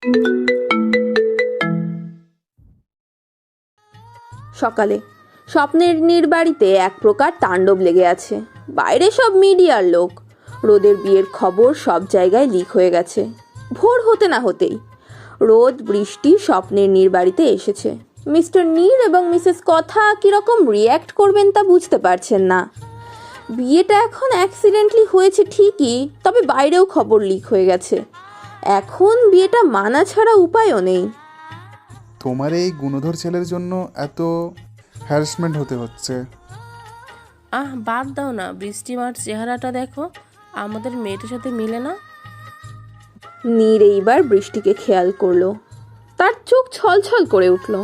সকালে স্বপ্নের নীর বাড়িতে এক প্রকার তাণ্ডব লেগে আছে। বাইরে সব মিডিয়ার লোক। রোদের বিয়ের খবর সব জায়গায় লিক হয়ে গেছে। ভোর হতে না হতেই রোদ বৃষ্টি স্বপ্নের নীর বাড়িতে এসেছে। মিস্টার নীর এবং মিসেস কথা কীরকম রিয়্যাক্ট করবেন তা বুঝতে পারছেন না। বিয়েটা এখন অ্যাক্সিডেন্টলি হয়েছে ঠিকই, তবে বাইরেও খবর লিক হয়ে গেছে। এখন বিয়েটা মানা ছাড়া উপায়ও নেই। তোমার এই গুণধর ছেলের জন্য এত হ্যারাসমেন্ট হতে হচ্ছে। বাদ দাও না, বৃষ্টিমার চেহারাটা দেখো, আমাদের মেয়েটার সাথে মিলে না। নীর এইবার বৃষ্টিকে খেয়াল করলো। তার চোখ ছলছল করে উঠল।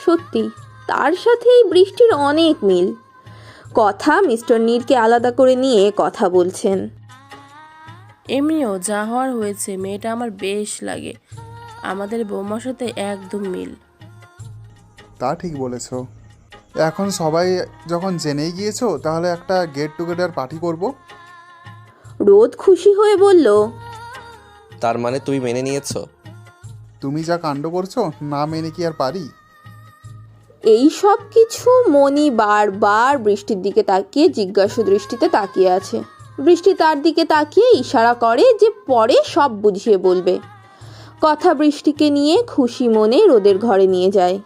সত্যি তার সাথে এই বৃষ্টির অনেক মিল। কথা মিস্টার নীরকে আলাদা করে নিয়ে কথা বলছেন। এমনিও যা হওয়ার হয়েছে, মেয়েটা আমার বেশ লাগে, আমাদের বৌমার সাথে একদম মিল। তা ঠিক বলেছ। এখন সবাই যখন জেনেই গিয়েছো, তাহলে একটা গেট টুগেদার পার্টি করব। রোদ খুশি হয়ে বলল, তার মানে তুমি মেনে নিয়েছো? তুমি যা কাণ্ড করছো, না মেনে কি আর পারি? এই সব কিছু মনি বারবার বৃষ্টির দিকে তাকিয়ে জিজ্ঞাসু দৃষ্টিতে তাকিয়ে আছে। বৃষ্টি তার দিকে তাকিয়ে ইশারা করে যে পরে সব বুঝিয়ে বলবে। কথা বৃষ্টিকে নিয়ে খুশি মনে রোদের ঘরে নিয়ে যায়।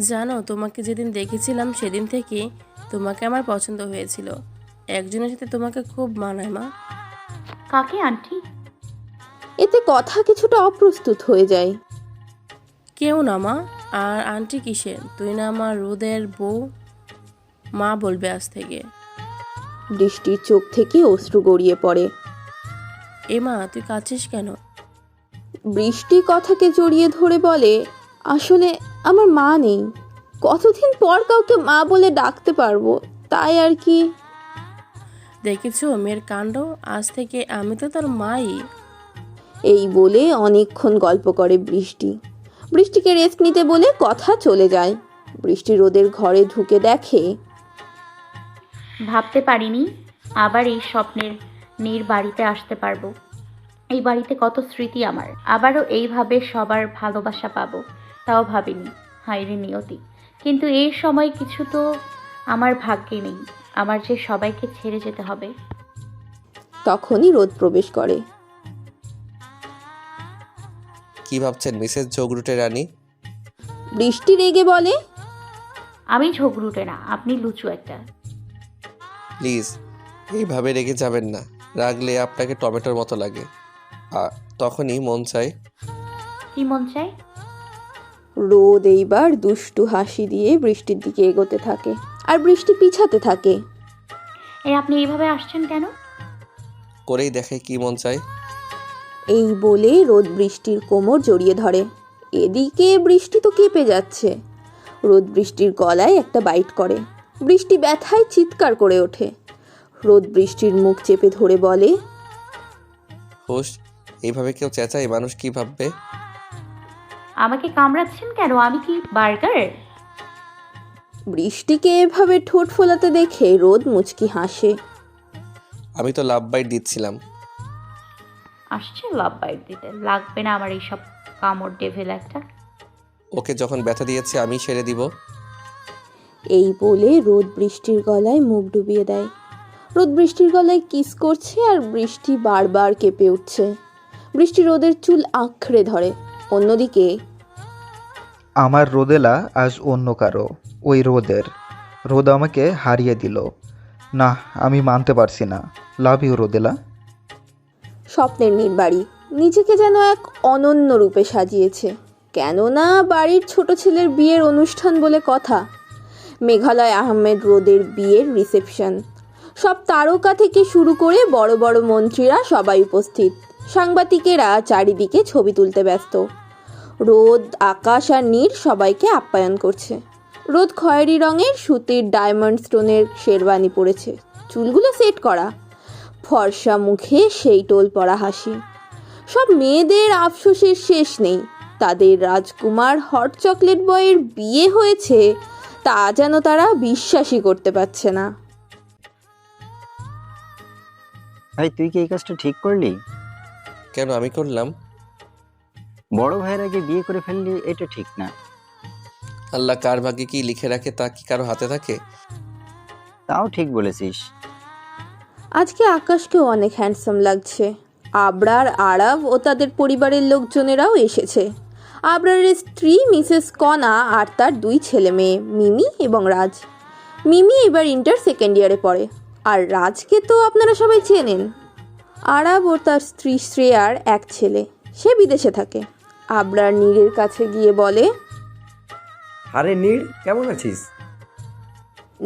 জানো, তোমাকে যেদিন দেখেছিলাম সেদিন থেকে তোমাকে আমার পছন্দ হয়েছিল। একজনের সাথে তোমাকে খুব মানায় মা। কাকে আন্টি? এতে কথা কিছুটা অপ্রস্তুত হয়ে যায়। কেউ না মা, আর আন্টি কিসের? তুই না আমার রোদের বউ, মা বলবে আজ থেকে। বৃষ্টির চোখ থেকে অশ্রু গড়িয়ে পড়ে। এ মা, তুই কাঁদছিস কেন? বৃষ্টি কথাকে জড়িয়ে ধরে বলে, আসলে আমার মা নেই। কতদিন পর কাউকে মা বলে ডাকতে পারবো, তাই আর কি। দেখেছো মেয়ের কাণ্ড, আজ থেকে আমি তো তার মাই। এই বলে অনেকক্ষণ গল্প করে বৃষ্টি। বৃষ্টিকে রেস্ট নিতে বলে কথা চলে যায়। বৃষ্টি রোদের ঘরে ঢুকে দেখে, ভাবতে পারিনি আবার এই স্বপ্নের নীর বাড়িতে আসতে পারবো। এই বাড়িতে কত স্মৃতি আমার, আবারও এইভাবে সবার ভালোবাসা পাবো, তাও ভাবিনি। হায়রে নিয়তি, কিন্তু এই সময় কিছু তো আমার ভাগ্যে নেই। আমার যে সবাইকে ছেড়ে যেতে হবে। তখনই রোদ প্রবেশ করে। কি ভাবছেন মিসেস জগরুটে রানী? বৃষ্টি রেগে বলে, আমি ঝগড়ুটে না, আপনি লুচু একটা। প্লিজ এইভাবে রেগে যাবেন না, রাগলে আপনাকে টমেটোর মতো লাগে। তখনই মন চায়। কি মন চায়? রোদ এইবার দুষ্টু হাসি দিয়ে বৃষ্টির দিকে এগোতে থাকে, আর বৃষ্টি পিছাতে থাকে। আপনি এইভাবে আসছেন কেন? করেই দেখে কি মন চায়। এই বলে রোদ বৃষ্টির কোমর জড়িয়ে ধরে। এদিকে বৃষ্টি তো কেঁপে যাচ্ছে। রোদ বৃষ্টির গলায় একটা বাইট করে। বৃষ্টি ব্যথায় চিৎকার করে ওঠে। রোদ বৃষ্টির মুখ চেপে ধরে বলে, হুশ, এইভাবে কেউ চেঁচায়, মানুষ কি ভাববে? আমাকে কামড়াচ্ছেন কেন? আমি কি বার্গার? বৃষ্টিকে এভাবে ঠোঁট ফোলাতে দেখে রোদ মুচকি হাসে। আমি তো লাভ বাইট দিচ্ছিলাম। আসছে লাভ বাইট দিতে, লাগবে না আমার এইসব কামড়, ডেভিল একটা। ওকে যখন ব্যথা দিয়েছে আমি সেরে দিব। এই বলে রোদ বৃষ্টির গলায় মুখ ডুবিয়ে দেয়। রোদ বৃষ্টির গলায় কিস করছে, আর বৃষ্টি বারবার কেঁপে উঠছে। বৃষ্টি রোদের চুল আঁকড়ে ধরে। অন্যদিকে আমার রোদেলা আজ অন্য কারো, ওই রোদের। রোদ আমাকে হারিয়ে দিল। না, আমি মানতে পারছি না। লাভ ইউ রোদেলা। স্বপ্নের নীর বাড়ি নিজেকে যেন এক অনন্য রূপে সাজিয়েছে। কেননা বাড়ির ছোট ছেলের বিয়ের অনুষ্ঠান বলে কথা। মেঘালয় আহমেদ রোদের বিয়ের রিসেপশন। সব তারকা থেকে শুরু করে বড় বড় মন্ত্রীরা সবাই উপস্থিত। সাংবাদিকেরা চারিদিকে ছবি তুলতে ব্যস্ত। রোদ, আকাশ আর নীর সবাইকে আপ্যায়ন করছে। রোদ খয়েরি রঙের সুতির ডায়মন্ড স্টোনের শেরওয়ানি পরেছে, চুলগুলো সেট করা, ফর্সা মুখে সেই টোল পড়া হাসি। সব মেয়েদের আফসোসের শেষ নেই। তাদের রাজকুমার হট চকলেট বয়ের বিয়ে হয়েছে তা যেন তারা বিশ্বাসই করতে পারছে না। ভাই, তুই কি এই কাজটা ঠিক করলি? কেন আমি করলাম? বড় ভাইয়ের আগে বিয়ে করে ফেললে এটা ঠিক না। আল্লাহ কার ভাগ্যে কি লিখে রাখে তা কি কারো হাতে থাকে? তাও ঠিক বলেছিস। আজকে আকাশকেও অনেক হ্যান্ডসাম লাগছে। আবরার, আরাব ও তাদের পরিবারের লোকজনেরাও এসেছে। আবরারের স্ত্রী মিসেস কণা আর তার 2 ছেলে মেয়ে মিমি এবং রাজ। মিমি এবার ইন্টার সেকেন্ড ইয়ারে পড়ে, আর রাজকে তো আপনারা সবাই চেনেন। আরাব ও তার স্ত্রী শ্রেয়ার 1 ছেলে, সে বিদেশে থাকে। আবরার নীরের কাছে গিয়ে বলে, আরে নীর, কেমন আছিস?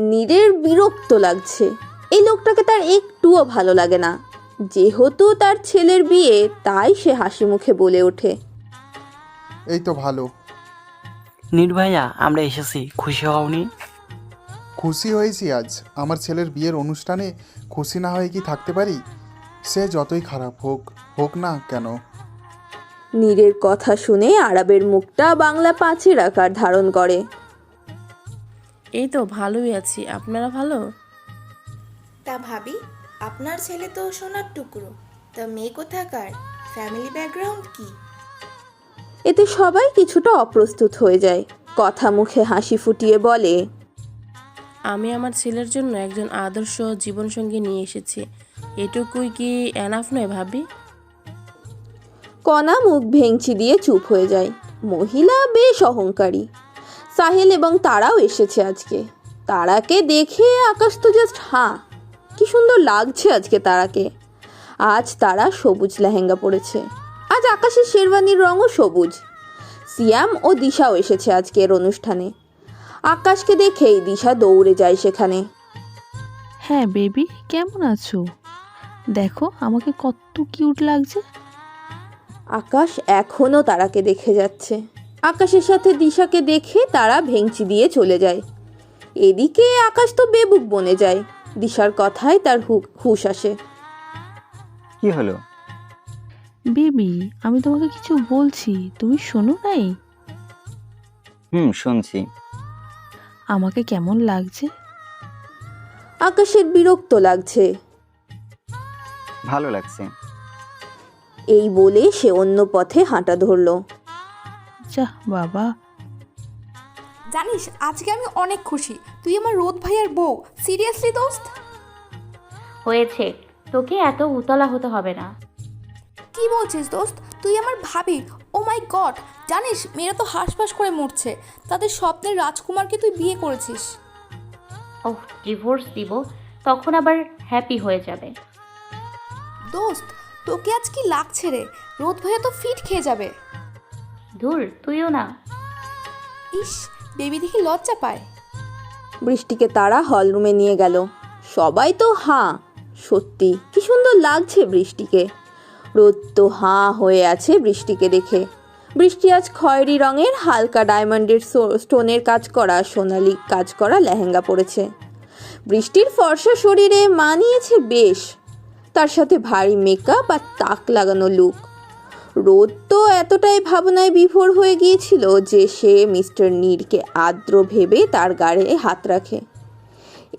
নীরের বিরক্ত লাগছে। এই লোকটাকে তার একটুও ভালো লাগে না। যেহেতু তার ছেলের বিয়ে, তাই সে হাসি মুখে বলে ওঠে, এই তো ভালো। নীর ভাইয়া, আমরা এসেছি, খুশি হওনি? খুশি হয়েছি আজ। আমার ছেলের বিয়ের অনুষ্ঠানে খুশি না হয়ে কি থাকতে পারি? সে যতই খারাপ হোক, হোক না কেন। নীরের কথা শুনে আরবের মুখটা বাংলা 5-এর আকার ধারণ করে। এই তো ভালোই আছি, আপনারা ভালো? তা ভাবি, আপনার ছেলে তো সোনার টুকরো, তা মেয়ে কোথাকার? ফ্যামিলি ব্যাকগ্রাউন্ড কি? এতে সবাই কিছুটা অপ্রস্তুত হয়ে যায়। কথা মুখে হাসি ফুটিয়ে বলে, আমি আমার ছেলের জন্য একজন আদর্শ জীবনসঙ্গী নিয়ে এসেছি। এটুকুই কি এনাফ নয় ভাবি? কণা মুখ ভেঙচি দিয়ে চুপ হয়ে যায়। মহিলা বেশ অহংকারী। সাহেল এবং তারাও এসেছে আজকে। তারাকে দেখে আকাশ তো জাস্ট হাঁ, কি সুন্দর লাগছে আজকে তারাকে। আজ তারা সবুজ লেহেঙ্গা পরেছে। আজ আকাশের শেরওয়ানির রঙও সবুজ। সিয়াম ও দিশাও এসেছে আজকের অনুষ্ঠানে। আকাশকে দেখেই দিশা দৌড়ে যায় সেখানে। হ্যাঁ বেবি, কেমন আছো? দেখো আমাকে কত কিউট লাগছে। আকাশ এখনও তারাকে দেখে যাচ্ছে। আকাশের সাথে দিশাকে দেখে তারা ভেঙচি দিয়ে চলে যায়। এদিকে আকাশ তো বেবুক বনে যায়। দিশার কথায় তার হুঁশ আসে। কি হলো? বেবি, আমি তোমাকে কিছু বলছি, তুমি শোনো নাই? শুনছি। আমাকে কেমন লাগছে? আকাশের বিরক্ত লাগছে। ভালো লাগছে। এই বলে সে অন্য পথে হাঁটা ধরল। যাহ বাবা। জানিস, আজকে আমি অনেক খুশি। তুই আমার রোদ ভাইয়ার বউ। সিরিয়াসলি দোস্ত? হয়েছে, তোকে এত উতলা হতে হবে না। কি বলছিস দোস্ত? তুই আমার ভাবি। ও মাই গড! জানিস, মেয়েরা তো হাঁসফাঁস করে মরছে। তাদের স্বপ্নের রাজকুমারকে তুই বিয়ে করেছিস। ওহ, ডিভোর্স দিব, তখন আবার হ্যাপি হয়ে যাবে। দোস্ত, তোকে আজ কি লাগছে রে? রোদ ভাইয়া তো ফিট খেয়ে যাবে। দূর, তুইও না। ইস, বেবি দেখি লজ্জা পায়। বৃষ্টিকে তারা হলরুমে নিয়ে গেল। সবাই তো হাঁ। সত্যি কি সুন্দর লাগছে বৃষ্টিকে। রোদ তো হাঁ হয়ে আছে বৃষ্টিকে দেখে। বৃষ্টি আজ খয়েরি রঙের হালকা ডায়মন্ডের স্টোনের কাজ করা, সোনালি কাজ করা লেহেঙ্গা পরেছে। বৃষ্টির ফর্সা শরীরে মানিয়েছে বেশ। তার সাথে ভারী মেকআপ আর তাক লাগানো লুক। রোদ তো এতটাই ভাবনায় বিভোর হয়ে গিয়েছিল যে সে মিস্টার নীরকে আর্দ্র ভেবে তার গায়ে হাত রাখে।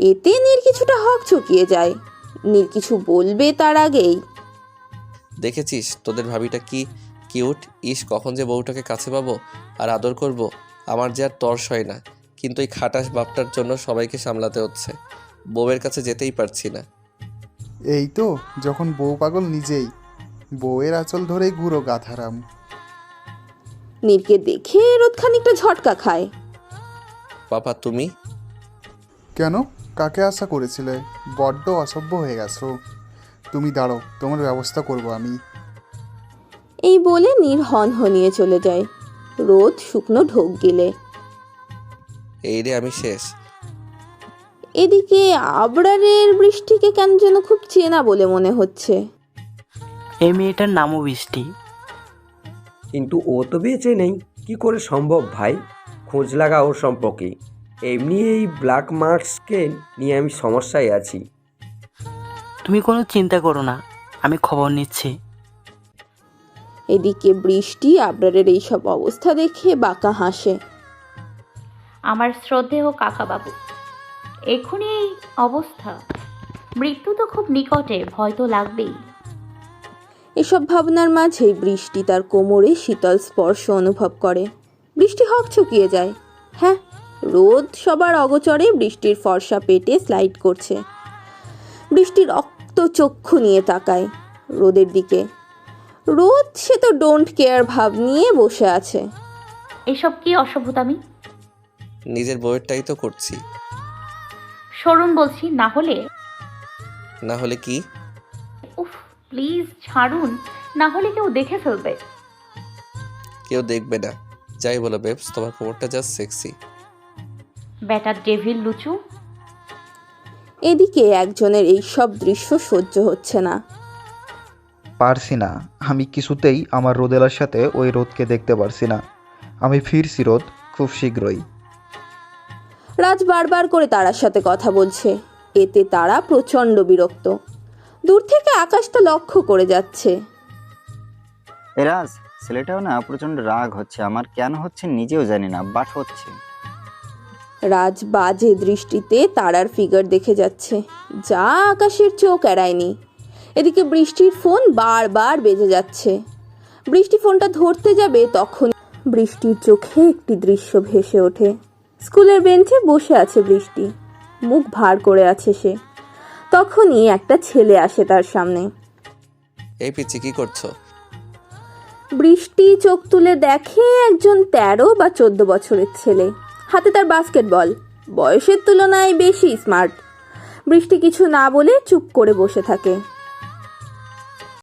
এতে নীর কিছুটা হকচকিয়ে যায়। নীর কিছু বলবে তার আগেই, দেখেছিস তোদের ভাবিটা কি কিউট! ইস, কখন যে বউটাকে কাছে পাবো আর আদর করব, আমার যে আর তর্স হয় না। কিন্তু এই খাটাস বাপটার জন্য সবাইকে সামলাতে হচ্ছে। বউয়ের কাছে যেতেই পারছি না। এই তো, যখন বউ পাগল নিজেই। বউয়ের আঁচল ধরেই ঘুরো গাধারাম। নীরকে দেখে রোদ খানিকটা ঝটকা খায়। পাপা তুমি? কেন? কাকে আশা করেছিলে? বড্ড অসভ্য হয়ে গেছো। তুমি দাঁড়ো, তোমার ব্যবস্থা করব আমি। এই বলে নীর হনহনিয়ে চলে যায়। রোদ শুকনো ঢোক গিলে। এই রে, আমি শেষ। এদিকে আবরারের বৃষ্টিকে কেন যেন খুব চেনা বলে মনে হচ্ছে। এই মেয়েটার নামও বৃষ্টি। কিন্তু ও তো বেঁচে নেই, কি করে সম্ভব ভাই? খোঁজ লাগা ওর সম্পর্কে। এমনি এই ব্ল্যাক মার্কসকে নিয়ে আমি সমস্যায় আছি। তুমি কোনো চিন্তা করো না, আমি খবর নিচ্ছি। এদিকে বৃষ্টি আবরারের এইসব অবস্থা দেখে বাঁকা হাসে। আমার শ্রদ্ধেয় কাকাবাবু, এখনই এই অবস্থা? মৃত্যু তো খুব নিকটে, ভয় তো লাগবেই। এসব ভাবনার মাঝেই বৃষ্টি তার কোমরে শীতল স্পর্শ অনুভব করে। বৃষ্টি হকচকিয়ে যায়। হ্যাঁ, রোদ সবার অগোচরে বৃষ্টির ফর্সা পেটে স্লাইড করছে। বৃষ্টি রক্ত চক্ষু নিয়ে তাকায় রোদের দিকে। রোদ সে তো ডোন্ট কেয়ার ভাব নিয়ে বসে আছে। এসব কি অসভ্যতামি? নিজের বউয়েরটাই তো করছি। সরুন বলছি, না হলে কি? উফ প্লিজ ছাড়ুন, না হলে কেউ দেখে ফেলবে। কেউ দেখবে না। যাই বলো বেবস, তোমার কোমরটা জাস্ট সেক্সি। ব্যাটার ডেভিল লুচু। এদিকে একজনের এই সব দৃশ্য সহ্য হচ্ছে না। পারছি না, আমি কিছুতেই আমার রোদেলার সাথে ওই রোদকে দেখতে পারছি না। আমি ফিরছি রোদ, খুব শীঘ্রই। রাজ বারবার করে তারার সাথে কথা বলছে। এতে তারা প্রচণ্ড বিরক্ত। দূর থেকে আকাশটা লক্ষ্য করে যাচ্ছে। এরাজ, ছেলেটাও না প্রচন্ড রাগ হচ্ছে আমার, কেন হচ্ছে নিজেও জানি না, বাট হচ্ছে। রাজ বাজে দৃষ্টিতে তারার ফিগার দেখে যাচ্ছে, যা আকাশের চোখ এড়ায়নি। এদিকে বৃষ্টির ফোন বারবার বেজে যাচ্ছে। বৃষ্টি ফোনটা ধরতে যাবে তখন বৃষ্টির চোখে একটি দৃশ্য ভেসে ওঠে। স্কুলের বেঞ্চে বসে আছে বৃষ্টি, মুখ ভার করে আছে সে। তখনই একটা ছেলে আসে তার সামনে। এই পিচ্ছি, কি করছো? বৃষ্টি চোখ তুলে দেখে একজন 13 বা 14 বছরের ছেলে, হাতে তার বাস্কেটবল। বয়সের তুলনায় বেশি স্মার্ট। বৃষ্টি কিছু না বলে চুপ করে বসে থাকে।